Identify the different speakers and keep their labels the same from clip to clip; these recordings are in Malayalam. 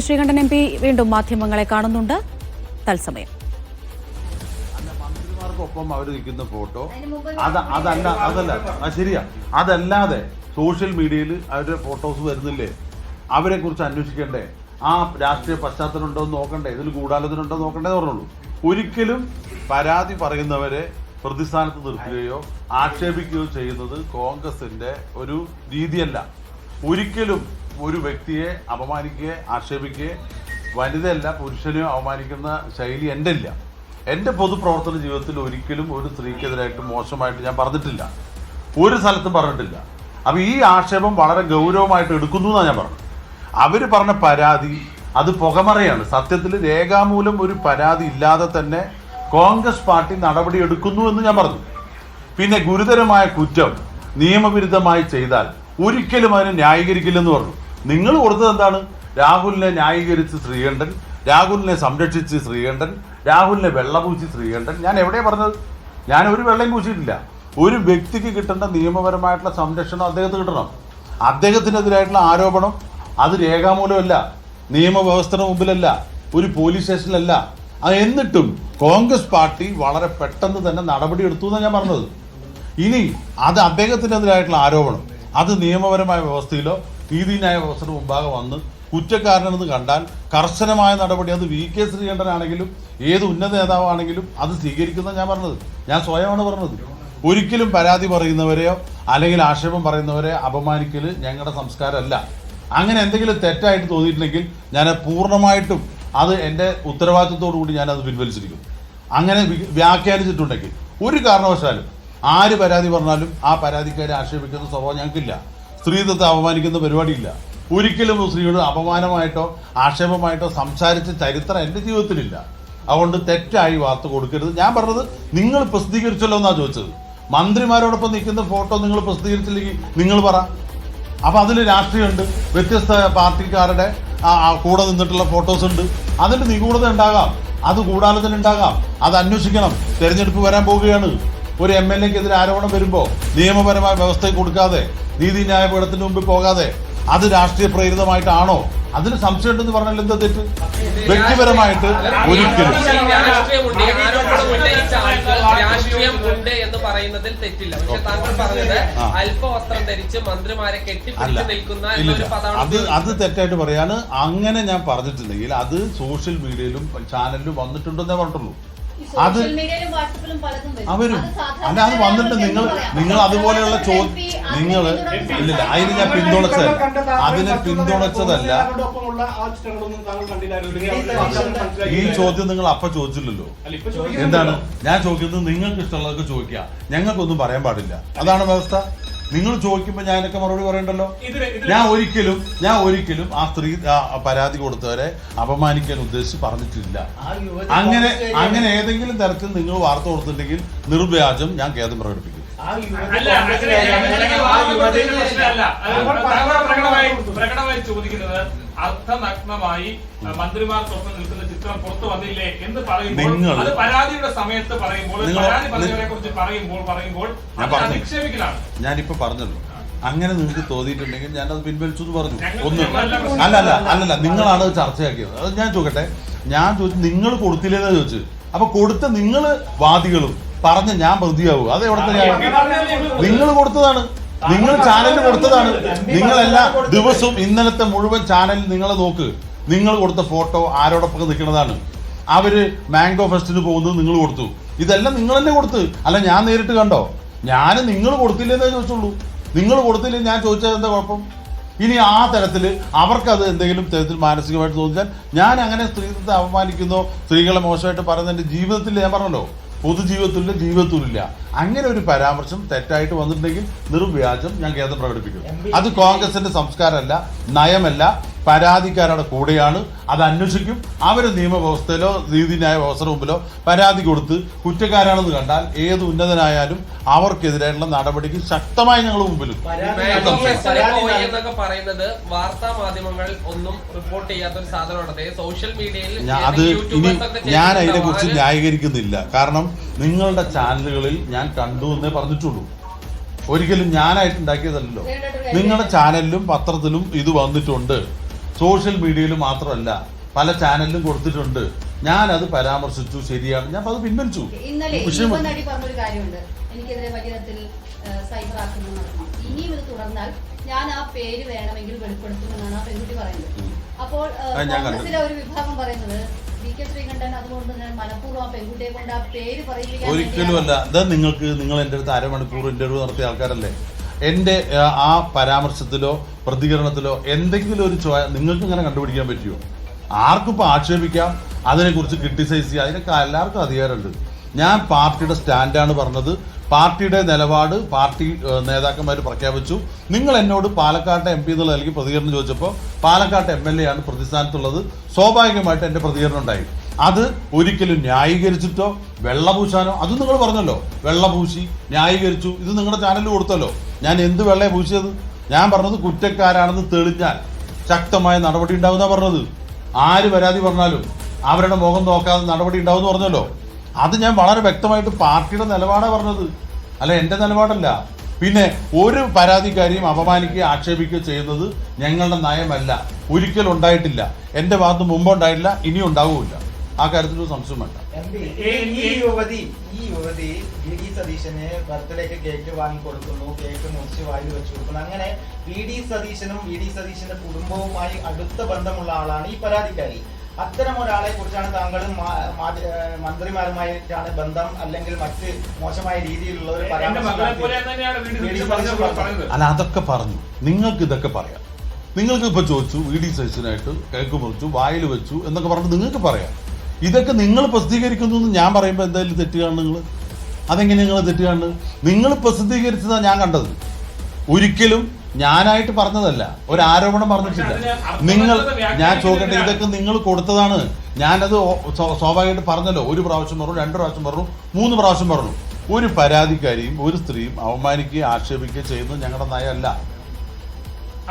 Speaker 1: ശ്രീകണ്ഠൻ എം പി വീണ്ടും മാധ്യമങ്ങളെ കാണുന്നുണ്ട്. തത്സമയം
Speaker 2: മന്ത്രിമാർക്കൊപ്പം അവർ നിൽക്കുന്ന ഫോട്ടോ അതല്ല ശരിയാ. അതല്ലാതെ സോഷ്യൽ മീഡിയയിൽ അവരുടെ ഫോട്ടോസ് വരുന്നില്ലേ? അവരെ കുറിച്ച് അന്വേഷിക്കണ്ടേ? ആ രാഷ്ട്രീയ പശ്ചാത്തലം ഉണ്ടോ എന്ന് നോക്കണ്ടേ? ഇതിൽ ഗൂഢാലോചന നോക്കണ്ടേ പറഞ്ഞുള്ളൂ. ഒരിക്കലും പരാതി പറയുന്നവരെ പ്രതിസ്ഥാനത്ത് നിർത്തുകയോ ആക്ഷേപിക്കുകയോ ചെയ്യുന്നത് കോൺഗ്രസിന്റെ ഒരു രീതിയല്ല. ഒരിക്കലും ഒരു വ്യക്തിയെ അപമാനിക്കുകയോ ആക്ഷേപിക്കുകയോ, വനിതയല്ല പുരുഷനെയോ അവമാനിക്കുന്ന ശൈലി എൻ്റെ ഇല്ല. എൻ്റെ പൊതുപ്രവർത്തന ജീവിതത്തിൽ ഒരിക്കലും ഒരു സ്ത്രീക്കെതിരായിട്ട് മോശമായിട്ട് ഞാൻ പറഞ്ഞിട്ടില്ല, ഒരു സ്ഥലത്തും പറഞ്ഞിട്ടില്ല. അപ്പോൾ ഈ ആക്ഷേപം വളരെ ഗൗരവമായിട്ട് എടുക്കുന്നു എന്നാണ് ഞാൻ പറഞ്ഞത്. അവർ പറഞ്ഞ പരാതി അത് പുകമറയാണ്. സത്യത്തിൽ രേഖാമൂലം ഒരു പരാതി ഇല്ലാതെ തന്നെ കോൺഗ്രസ് പാർട്ടി നടപടി എടുക്കുന്നു എന്ന് ഞാൻ പറഞ്ഞു. പിന്നെ ഗുരുതരമായ കുറ്റം നിയമവിരുദ്ധമായി ചെയ്താൽ ഒരിക്കലും അതിനെ ന്യായീകരിക്കില്ലെന്ന് പറഞ്ഞു. നിങ്ങൾ കൊടുത്തത് എന്താണ്? രാഹുലിനെ ന്യായീകരിച്ച് ശ്രീകണ്ഠൻ, രാഹുലിനെ സംരക്ഷിച്ച് ശ്രീകണ്ഠൻ, രാഹുലിനെ വെള്ളപൂച്ചി ശ്രീകണ്ഠൻ. ഞാൻ എവിടെയാണ് പറഞ്ഞത്? ഞാൻ ഒരു വെള്ളം പൂച്ചിട്ടില്ല. ഒരു വ്യക്തിക്ക് കിട്ടേണ്ട നിയമപരമായിട്ടുള്ള സംരക്ഷണം അദ്ദേഹത്തിന് കിട്ടണം. അദ്ദേഹത്തിനെതിരായിട്ടുള്ള ആരോപണം അത് രേഖാമൂലമല്ല, നിയമവ്യവസ്ഥയുടെ മുമ്പിലല്ല, ഒരു പോലീസ് സ്റ്റേഷനിലല്ല. എന്നിട്ടും കോൺഗ്രസ് പാർട്ടി വളരെ പെട്ടെന്ന് തന്നെ നടപടി എടുത്തു എന്നാണ് ഞാൻ പറഞ്ഞത്. ഇനി അത് അദ്ദേഹത്തിനെതിരായിട്ടുള്ള ആരോപണം അത് നിയമപരമായ വ്യവസ്ഥയിലോ നീതിന്യായ വ്യവസ്ഥയുടെ മുമ്പാകെ വന്ന് കുറ്റക്കാരനെന്ന് കണ്ടാൽ കർശനമായ നടപടി, അത് VK ശ്രീകണ്ഠനാണെങ്കിലും ഏത് ഉന്നത നേതാവാണെങ്കിലും അത് സ്വീകരിക്കുന്ന ഞാൻ പറഞ്ഞത്. ഞാൻ സ്വയമാണ് പറഞ്ഞത്. ഒരിക്കലും പരാതി പറയുന്നവരെയോ അല്ലെങ്കിൽ ആക്ഷേപം പറയുന്നവരെ അപമാനിക്കൽ ഞങ്ങളുടെ സംസ്കാരമല്ല. അങ്ങനെ എന്തെങ്കിലും തെറ്റായിട്ട് തോന്നിയിട്ടുണ്ടെങ്കിൽ ഞാൻ പൂർണ്ണമായിട്ടും അത് എൻ്റെ ഉത്തരവാദിത്വത്തോടു കൂടി ഞാനത് പിൻവലിച്ചിരിക്കും. അങ്ങനെ വ്യാഖ്യാനിച്ചിട്ടുണ്ടെങ്കിൽ ഒരു കാരണവശാലും ആര് പരാതി പറഞ്ഞാലും ആ പരാതിക്കാരെ ആക്ഷേപിക്കുന്ന സ്വഭാവം ഞങ്ങൾക്കില്ല. സ്ത്രീത്വത്തെ അപമാനിക്കുന്ന പരിപാടിയില്ല. ഒരിക്കലും സ്ത്രീയോട് അപമാനമായിട്ടോ ആക്ഷേപമായിട്ടോ സംസാരിച്ച ചരിത്രം എൻ്റെ ജീവിതത്തിലില്ല. അതുകൊണ്ട് തെറ്റായി വാർത്ത കൊടുക്കരുത്. ഞാൻ പറഞ്ഞത് നിങ്ങൾ പ്രസിദ്ധീകരിച്ചല്ലോ എന്നാണ് ചോദിച്ചത്. മന്ത്രിമാരോടൊപ്പം നിൽക്കുന്ന ഫോട്ടോ നിങ്ങൾ പ്രസിദ്ധീകരിച്ചില്ലെങ്കിൽ നിങ്ങൾ പറ. അപ്പം അതിൽ രാഷ്ട്രീയമുണ്ട്, വ്യത്യസ്ത പാർട്ടിക്കാരുടെ കൂടെ നിന്നിട്ടുള്ള ഫോട്ടോസ് ഉണ്ട്. അതിൻ്റെ നിഗൂഢത ഉണ്ടാകാം, അത് ഗൂഢാലോചന ഉണ്ടാകാം, അത് അന്വേഷിക്കണം. തെരഞ്ഞെടുപ്പ് വരാൻ പോവുകയാണ്. ഒരു MLA-ക്കെതിരെ ആരോപണം വരുമ്പോൾ നിയമപരമായ വ്യവസ്ഥയിൽ കൊടുക്കാതെ, നീതിന്യായ പീഠത്തിന് മുമ്പിൽ പോകാതെ അത് രാഷ്ട്രീയ പ്രേരിതമായിട്ടാണോ? അതിന് സംശയം ഉണ്ടെന്ന് പറഞ്ഞാൽ എന്താ തെറ്റ്? വ്യക്തിപരമായിട്ട് ഒരിക്കലും അത് തെറ്റായിട്ട് പറയാണ്. അങ്ങനെ ഞാൻ പറഞ്ഞിട്ടുണ്ടെങ്കിൽ അത് സോഷ്യൽ മീഡിയയിലും ചാനലിലും വന്നിട്ടുണ്ടെന്നേ പറഞ്ഞിട്ടുള്ളൂ. അത് അവരും അല്ല, അത് വന്നിട്ട് നിങ്ങൾ അതുപോലെയുള്ള നിങ്ങൾ ഇല്ലില്ല, അതിന് ഞാൻ അതിനെ പിന്തുണച്ചതല്ല. ഈ ചോദ്യം നിങ്ങൾ അപ്പൊ ചോദിച്ചില്ലല്ലോ. എന്താണ് ഞാൻ ചോദിക്കുന്നത്? നിങ്ങൾക്ക് ഇഷ്ടമുള്ളതൊക്കെ ചോദിക്കുക, ഞങ്ങൾക്കൊന്നും പറയാൻ പാടില്ല. അതാണ് വ്യവസ്ഥ. നിങ്ങൾ ചോദിക്കുമ്പോൾ ഞാനൊക്കെ മറുപടി പറയണ്ടല്ലോ. ഞാൻ ഒരിക്കലും ആ സ്ത്രീ പരാതി കൊടുത്തവരെ അപമാനിക്കാൻ ഉദ്ദേശിച്ച് പറഞ്ഞിട്ടില്ല. അങ്ങനെ ഏതെങ്കിലും തരത്തിൽ നിങ്ങൾ വാർത്ത കൊടുത്തിട്ടുണ്ടെങ്കിൽ നിർവ്യാജം ഞാൻ ഖേദം പ്രകടിപ്പിക്കും.
Speaker 3: ചോദിക്കുന്നത് അർത്ഥനഗ്നമായി മന്ത്രിമാർക്കൊപ്പം നിൽക്കുന്ന ചിത്രം പുറത്തു വന്നില്ലേ എന്ന് പറയുമ്പോൾ അത് പരാതിയുടെ സമയത്ത് പറയുമ്പോൾ പരാതി പറഞ്ഞവരെ കുറിച്ച് പറയുമ്പോൾ നിക്ഷേപിക്കലാണ്.
Speaker 2: ഞാനിപ്പോ പറഞ്ഞല്ലോ, അങ്ങനെ നിങ്ങൾക്ക് തോന്നിയിട്ടുണ്ടെങ്കിൽ ഞാനത് പിൻവലിച്ചു എന്ന് പറഞ്ഞു. അല്ലല്ല നിങ്ങളാണ് ചർച്ചയാക്കിയത്. അത് ഞാൻ ചോദിക്കട്ടെ, ഞാൻ ചോദിച്ചു നിങ്ങൾ കൊടുത്തില്ലേന്നാ ചോദിച്ചു. അപ്പൊ കൊടുത്ത നിങ്ങൾ വാദികളും പറഞ്ഞ ഞാൻ പ്രതിയാവും. അത് എവിടെ തന്നെയാണ്? നിങ്ങൾ കൊടുത്തതാണ്, നിങ്ങൾ ചാനലിന് കൊടുത്തതാണ്. നിങ്ങളെല്ലാ ദിവസവും ഇന്നലത്തെ മുഴുവൻ ചാനലിൽ നിങ്ങളെ നോക്ക്. നിങ്ങൾ കൊടുത്ത ഫോട്ടോ ആരോടൊപ്പം നിൽക്കുന്നതാണ്. അവര് മാംഗോ ഫെസ്റ്റിന് പോകുന്നത് നിങ്ങൾ കൊടുത്തു. ഇതെല്ലാം നിങ്ങൾ തന്നെ കൊടുത്ത്. അല്ല ഞാൻ നേരിട്ട് കണ്ടോ? ഞാൻ നിങ്ങൾ കൊടുത്തില്ലെന്നേ ചോദിച്ചുള്ളൂ. നിങ്ങൾ കൊടുത്തില്ലേ ഞാൻ ചോദിച്ചത് എന്താ കുഴപ്പം? ഇനി ആ തരത്തിൽ അവർക്കത് എന്തെങ്കിലും തരത്തിൽ മാനസികമായിട്ട് തോന്നിച്ചാൽ ഞാൻ അങ്ങനെ സ്ത്രീത്വത്തെ അപമാനിക്കുന്നോ സ്ത്രീകളെ മോശമായിട്ട് പറയുന്ന എൻ്റെ ജീവിതത്തിൽ ഞാൻ പറഞ്ഞല്ലോ, പൊതുജീവിതത്തിലില്ല, ജീവിതത്തിലില്ല. അങ്ങനെ ഒരു പരാമർശം തെറ്റായിട്ട് വന്നിട്ടുണ്ടെങ്കിൽ നിർവ്യാജം ഞാൻ ഖേദം പ്രകടിപ്പിക്കും. അത് കോൺഗ്രസിന്റെ സംസ്കാരമല്ല, നയമല്ല. പരാതിക്കാരുടെ കൂടെയാണ്, അത് അന്വേഷിക്കും. അവർ നിയമവ്യവസ്ഥയിലോ നീതിന്യായ വ്യവസ്ഥയുടെ മുമ്പിലോ പരാതി കൊടുത്ത് കുറ്റക്കാരാണെന്ന് കണ്ടാൽ ഏത് ഉന്നതനായാലും അവർക്കെതിരായിട്ടുള്ള നടപടിക്ക് ശക്തമായി ഞങ്ങൾ മുമ്പിലും.
Speaker 4: പറയുന്നത് വാർത്താ മാധ്യമങ്ങൾ ഒന്നും റിപ്പോർട്ട് ചെയ്യാത്ത ഒരു സാധനമാണ് സോഷ്യൽ മീഡിയയിൽ.
Speaker 2: അത് ഇനി ഞാൻ അതിനെ കുറിച്ച് ന്യായീകരിക്കുന്നില്ല. കാരണം നിങ്ങളുടെ ചാനലുകളിൽ ഞാൻ കണ്ടു എന്നേ പറഞ്ഞിട്ടുള്ളൂ. ഒരിക്കലും ഞാനായിട്ട് ഉണ്ടാക്കിയതല്ലോ. നിങ്ങളുടെ ചാനലിലും പത്രത്തിലും ഇത് വന്നിട്ടുണ്ട്. സോഷ്യൽ മീഡിയയിൽ മാത്രമല്ല പല ചാനലിലും കൊടുത്തിട്ടുണ്ട്. ഞാനത് പരാമർശിച്ചു, ശരിയാണ്, ഞാൻ അത് പിൻവലിച്ചു.
Speaker 5: ഇന്നലെ നടി പറഞ്ഞൊരു കാര്യമുണ്ട്, എനിക്കെതിരെ വലിയ തരത്തിൽ സൈബർ ആക്രമണം നടത്തണം, ഇനിയും ഇത് തുടർന്നാൽ ഞാൻ ആ പേര് വേണമെങ്കിൽ വെളിപ്പെടുത്തുമെന്നാണ് ആ പെൺകുട്ടി പറയുന്നത്. അപ്പോൾ കോൺഗ്രസിലെ ഒരു വിഭാഗം പറയുന്നത് VK ശ്രീകണ്ഠൻ അതുകൊണ്ട് ഞാൻ മനഃപൂർവ്വം ആ പെൺകുട്ടിയെ കൊണ്ട് ആ പേര് പറയുക
Speaker 2: ഒരിക്കലും അല്ല. അത് നിങ്ങൾ എൻ്റെ അടുത്ത് അരമണിക്കൂർ ഇന്റർവ്യൂ നടത്തിയ ആൾക്കാരല്ലേ. എൻ്റെ ആ പരാമർശത്തിലോ പ്രതികരണത്തിലോ എന്തെങ്കിലും ഒരു നിങ്ങൾക്ക് ഇങ്ങനെ കണ്ടുപിടിക്കാൻ പറ്റുമോ? ആർക്കും ഇപ്പോൾ ആക്ഷേപിക്കാം, അതിനെക്കുറിച്ച് ക്രിട്ടിസൈസ് ചെയ്യാം, അതിനൊക്കെ എല്ലാവർക്കും അധികാരമുണ്ട്. ഞാൻ പാർട്ടിയുടെ സ്റ്റാൻഡാണ് പറഞ്ഞത്, പാർട്ടിയുടെ നിലപാട് പാർട്ടി നേതാക്കന്മാർ പ്രഖ്യാപിച്ചു. നിങ്ങൾ എന്നോട് പാലക്കാട്ടെ MP എന്നുള്ള അല്ലെങ്കിൽ പ്രതികരണം ചോദിച്ചപ്പോൾ പാലക്കാട്ടെ MLA ആണ് പ്രതിസ്ഥാനത്തുള്ളത്. സ്വാഭാവികമായിട്ട് എൻ്റെ പ്രതികരണം ഉണ്ടായി. അത് ഒരിക്കലും ന്യായീകരിച്ചിട്ടോ വെള്ളപൂശാനോ, അത് നിങ്ങൾ പറഞ്ഞല്ലോ, വെള്ളപൂശി ന്യായീകരിച്ചു, ഇത് നിങ്ങളുടെ ചാനലിൽ കൊടുത്തല്ലോ. ഞാൻ എന്ത് വെള്ളയെ പൂശിയത്? ഞാൻ പറഞ്ഞത് കുറ്റക്കാരാണെന്ന് തെളിഞ്ഞാൽ ശക്തമായ നടപടി ഉണ്ടാവുന്ന പറഞ്ഞത്. ആര് പരാതി പറഞ്ഞാലും അവരുടെ മുഖം നോക്കാതെ നടപടി ഉണ്ടാവുമെന്ന് പറഞ്ഞല്ലോ. അത് ഞാൻ വളരെ വ്യക്തമായിട്ട് പാർട്ടിയുടെ നിലപാടാണ് പറഞ്ഞത്, അല്ല എൻ്റെ നിലപാടല്ല. പിന്നെ ഒരു പരാതിക്കാരിയും അപമാനിക്കുകയോ ആക്ഷേപിക്കുകയോ ചെയ്യുന്നത് ഞങ്ങളുടെ നയമല്ല, ഒരിക്കലും ഉണ്ടായിട്ടില്ല. എൻ്റെ ഭാഗത്ത് മുമ്പ് ഉണ്ടായിട്ടില്ല, ഇനിയും ഉണ്ടാവില്ല. ആ കാര്യത്തിൽ സംശയം വേണ്ട.
Speaker 6: ഈ യുവതി VD സതീശന് ബർത്ത്ഡേക്ക് കേക്ക് വാങ്ങി കൊടുക്കുന്നു, കേക്ക് മുറിച്ച് വായിൽ വെച്ച് കൊടുക്കുന്നു. അങ്ങനെ VD സതീശനും VD സതീശന്റെ കുടുംബവുമായി അടുത്ത ബന്ധമുള്ള ആളാണ് ഈ പരാതിക്കാരി. അത്തരം ഒരാളെ കുറിച്ചാണ് താങ്കളും മന്ത്രിമാരുമായിട്ടാണ് ബന്ധം, അല്ലെങ്കിൽ മറ്റ് മോശമായ രീതിയിലുള്ള ഒരു
Speaker 2: അല്ല, അതൊക്കെ പറഞ്ഞു. നിങ്ങൾക്ക് ഇതൊക്കെ പറയാം. നിങ്ങൾക്ക് ഇപ്പൊ ചോദിച്ചു VD സതീശനായിട്ട് കേക്ക് മുറിച്ചു വായിൽ വെച്ചു എന്നൊക്കെ പറഞ്ഞിട്ട് നിങ്ങൾക്ക് പറയാം. ഇതൊക്കെ നിങ്ങൾ പ്രസിദ്ധീകരിക്കുന്നു എന്ന് ഞാൻ പറയുമ്പോൾ എന്തായാലും തെറ്റുകയാണ്. അതെങ്ങനെ നിങ്ങൾ തെറ്റുകയാണ്? നിങ്ങൾ പ്രസിദ്ധീകരിച്ചതാണ് ഞാൻ കണ്ടത്, ഒരിക്കലും ഞാനായിട്ട് പറഞ്ഞതല്ല, ഒരു ആരോപണം പറഞ്ഞിട്ടില്ല. ഞാൻ ചോദിക്കട്ടെ, ഇതൊക്കെ നിങ്ങൾ കൊടുത്തതാണ്. ഞാനത് സ്വാഭാവികമായിട്ട് പറഞ്ഞല്ലോ. 1 പ്രാവശ്യം പറഞ്ഞു, 2 പ്രാവശ്യം പറഞ്ഞു, 3 പ്രാവശ്യം പറഞ്ഞു. ഒരു പരാതിക്കാരിയും ഒരു സ്ത്രീയും അവമാനിക്കുകയും ആക്ഷേപിക്കുകയും ചെയ്യുന്നത് ഞങ്ങളുടെ നയമല്ല.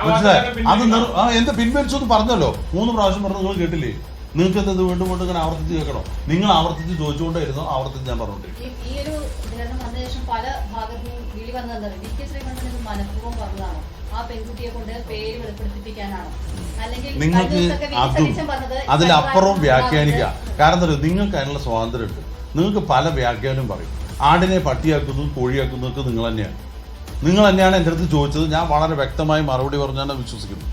Speaker 2: മനസ്സിലായി? അത് എന്താ പിൻവലിച്ചു എന്ന് പറഞ്ഞല്ലോ. 3 പ്രാവശ്യം പറഞ്ഞു, നിങ്ങൾ കേട്ടില്ലേ? നിങ്ങൾക്ക് എന്തത് വീണ്ടും വീണ്ടും ഇങ്ങനെ ആവർത്തിച്ച് കേൾക്കണോ? നിങ്ങൾ ആവർത്തിച്ച് ചോദിച്ചുകൊണ്ടായിരുന്നോ? ആവർത്തിച്ച് ഞാൻ പറഞ്ഞോണ്ടിരിക്കും.
Speaker 5: ഈ ഒരു ദിനം വന്ന ശേഷം പല ഭാഗത്തും വിളി വന്നത് VK ശ്രീകണ്ഠൻ ഇത് മനഃപൂർവ്വം പറഞ്ഞതാണോ? ആ പെൺകുട്ടിയെ കൊണ്ട് പേര് വെളിപ്പെടുത്തിപ്പിക്കാനാണോ? അല്ലെങ്കിൽ
Speaker 2: നിങ്ങൾക്ക് അതിലപ്പുറം വ്യാഖ്യാനിക്കാം. കാരണം എന്താ പറയുക, നിങ്ങൾക്ക് അതിനുള്ള സ്വാതന്ത്ര്യമുണ്ട്. നിങ്ങൾക്ക് പല വ്യാഖ്യാനം പറയും. ആടിനെ പട്ടിയാക്കുന്നതും കോഴിയാക്കുന്നതൊക്കെ നിങ്ങൾ തന്നെയാണ്. നിങ്ങൾ തന്നെയാണ് എൻ്റെ അടുത്ത് ചോദിച്ചത്. ഞാൻ വളരെ വ്യക്തമായി മറുപടി പറഞ്ഞാണ് വിശ്വസിക്കുന്നത്.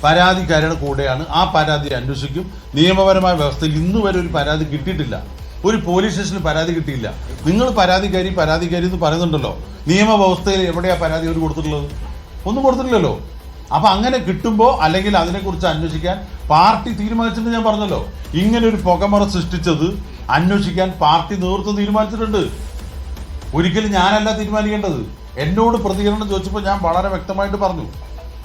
Speaker 2: പരാതിക്കാരുടെ കൂടെയാണ്. ആ പരാതി അന്വേഷിക്കും. നിയമപരമായ വ്യവസ്ഥയിൽ ഇന്ന് വരെ ഒരു പരാതി കിട്ടിയിട്ടില്ല. ഒരു പോലീസ് സ്റ്റേഷനിൽ പരാതി കിട്ടിയില്ല. നിങ്ങൾ പരാതിക്കാരി എന്ന് പറയുന്നുണ്ടല്ലോ. നിയമവ്യവസ്ഥയിൽ എവിടെയാ പരാതി അവർ കൊടുത്തിട്ടുള്ളത്? ഒന്നും കൊടുത്തിട്ടില്ലല്ലോ. അപ്പൊ അങ്ങനെ കിട്ടുമ്പോൾ അല്ലെങ്കിൽ അതിനെക്കുറിച്ച് അന്വേഷിക്കാൻ പാർട്ടി തീരുമാനിച്ചിട്ട് ഞാൻ പറഞ്ഞല്ലോ. ഇങ്ങനെ ഒരു പുകമറ സൃഷ്ടിച്ചത് അന്വേഷിക്കാൻ പാർട്ടി നേതൃത്വം തീരുമാനിച്ചിട്ടുണ്ട്. ഒരിക്കലും ഞാനല്ല തീരുമാനിക്കേണ്ടത്. എന്നോട് പ്രതികരണം ചോദിച്ചപ്പോൾ ഞാൻ വളരെ വ്യക്തമായിട്ട് പറഞ്ഞു,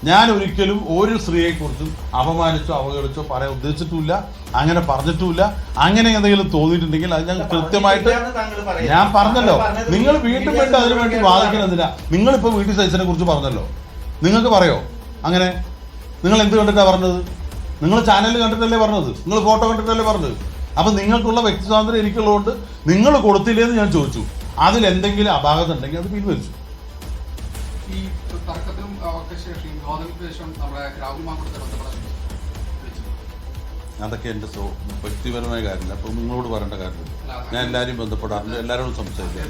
Speaker 2: ഞാൻ ഒരിക്കലും ഒരു സ്ത്രീയെക്കുറിച്ചും അപമാനിച്ചോ അവഗണിച്ചോ പറയാൻ ഉദ്ദേശിച്ചിട്ടുമില്ല, അങ്ങനെ പറഞ്ഞിട്ടുമില്ല. അങ്ങനെ എന്തെങ്കിലും തോന്നിയിട്ടുണ്ടെങ്കിൽ അത് ഞാൻ കൃത്യമായിട്ട് ഞാൻ പറഞ്ഞല്ലോ. നിങ്ങൾ വീണ്ടും വീണ്ടും അതിനു വേണ്ടി വാദിക്കുന്നതിനാ. നിങ്ങളിപ്പോൾ VD സതീശനെ കുറിച്ച് പറഞ്ഞല്ലോ, നിങ്ങൾക്ക് പറയോ അങ്ങനെ? നിങ്ങൾ എന്ത് കണ്ടിട്ടാണ് പറഞ്ഞത്? നിങ്ങൾ ചാനൽ കണ്ടിട്ടല്ലേ പറഞ്ഞത്, നിങ്ങൾ ഫോട്ടോ കണ്ടിട്ടല്ലേ പറഞ്ഞത്. അപ്പൊ നിങ്ങൾക്കുള്ള വ്യക്തി സ്വാതന്ത്ര്യം എനിക്കുള്ളതുകൊണ്ട് നിങ്ങൾ കൊടുത്തില്ലേന്ന് ഞാൻ ചോദിച്ചു. അതിലെന്തെങ്കിലും അപാകത ഉണ്ടെങ്കിൽ അത് പിൻവലിച്ചു.
Speaker 7: ഈ തർക്കത്തിനും ശേഷം നമ്മുടെ രാഹുൽ മാങ്കുളത്തെ ബന്ധപ്പെടാൻ
Speaker 2: അതൊക്കെ എൻ്റെ വ്യക്തിപരമായ കാര്യമില്ല. അപ്പോൾ നിങ്ങളോട് പറയേണ്ട കാര്യമില്ല. ഞാൻ എല്ലാവരെയും ബന്ധപ്പെടാറുണ്ട്, എല്ലാവരോടും സംസാരിക്കാം.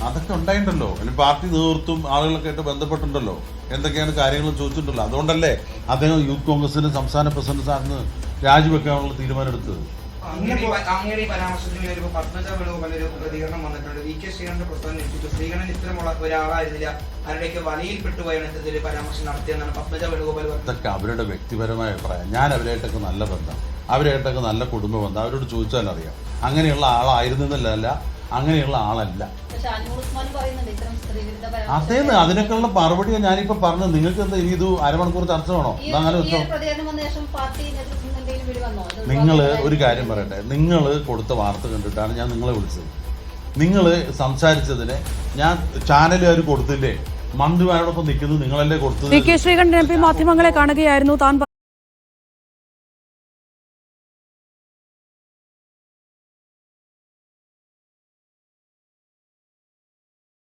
Speaker 2: അതൊക്കെ ഉണ്ടായിട്ടുണ്ടല്ലോ. അല്ലെങ്കിൽ പാർട്ടി നേതൃത്വം ആളുകളൊക്കെ ആയിട്ട് ബന്ധപ്പെട്ടുണ്ടല്ലോ, എന്തൊക്കെയാണ് കാര്യങ്ങൾ ചോദിച്ചിട്ടുണ്ടല്ലോ. അതുകൊണ്ടല്ലേ അദ്ദേഹം യൂത്ത് കോൺഗ്രസിന്റെ സംസ്ഥാന പ്രസിഡന്റ് സ്ഥാനത്ത് രാജിവെക്കാനുള്ള തീരുമാനം എടുത്തത്.
Speaker 8: അങ്ങയുടെ പരാമർശത്തിന് ഒരു പത്മജ വേണുഗോപാൽ ഒരു പ്രതികരണം വന്നിട്ടുണ്ട്. VK ശ്രീകണ്ഠന്റെ പ്രസ്താവന ലഭിച്ചു. ശ്രീകണ്ഠൻ ഇത്തരമുള്ള ഒരാളായിരുന്നില്ല, ആരുടെയൊക്കെ വലയിൽപ്പെട്ടുപോയാണ് ഇത്തരത്തിൽ പരാമർശം നടത്തിയെന്നാണ് പത്മജ വേണുഗോപാൽ പറഞ്ഞത്.
Speaker 2: ഇതൊക്കെ അവരുടെ വ്യക്തിപരമായ അഭിപ്രായം. ഞാൻ അവരായിട്ടൊക്കെ നല്ല ബന്ധം, അവരായിട്ടൊക്കെ നല്ല കുടുംബ ബന്ധം. അവരോട് ചോദിച്ചാൽ അറിയാം. അങ്ങനെയുള്ള ആളായിരുന്നില്ല, അങ്ങനെയുള്ള ആളല്ല. അതേന്ന് അതിനൊക്കെയുള്ള മറുപടിയാണ് ഞാനിപ്പോ പറഞ്ഞത്. നിങ്ങൾക്ക് എന്താ ഇനി ഇത് അരമണിക്കൂർ ചർച്ച വേണോ? അങ്ങനെ വെച്ചോ. നിങ്ങൾ ഒരു കാര്യം പറയട്ടെ, നിങ്ങൾ കൊടുത്ത വാർത്ത കണ്ടിട്ടാണ് ഞാൻ നിങ്ങളെ വിളിച്ചത്. നിങ്ങൾ സംസാരിച്ചതിന് ഞാൻ ചാനലുകാർ കൊടുത്തില്ലേ? മന്ത്രിമാരോടൊപ്പം നിൽക്കുന്നത് നിങ്ങളല്ലേ കൊടുത്തത്?
Speaker 1: VK ശ്രീകണ്ഠൻ MP മാധ്യമങ്ങളെ കാണുകയായിരുന്നു. താൻ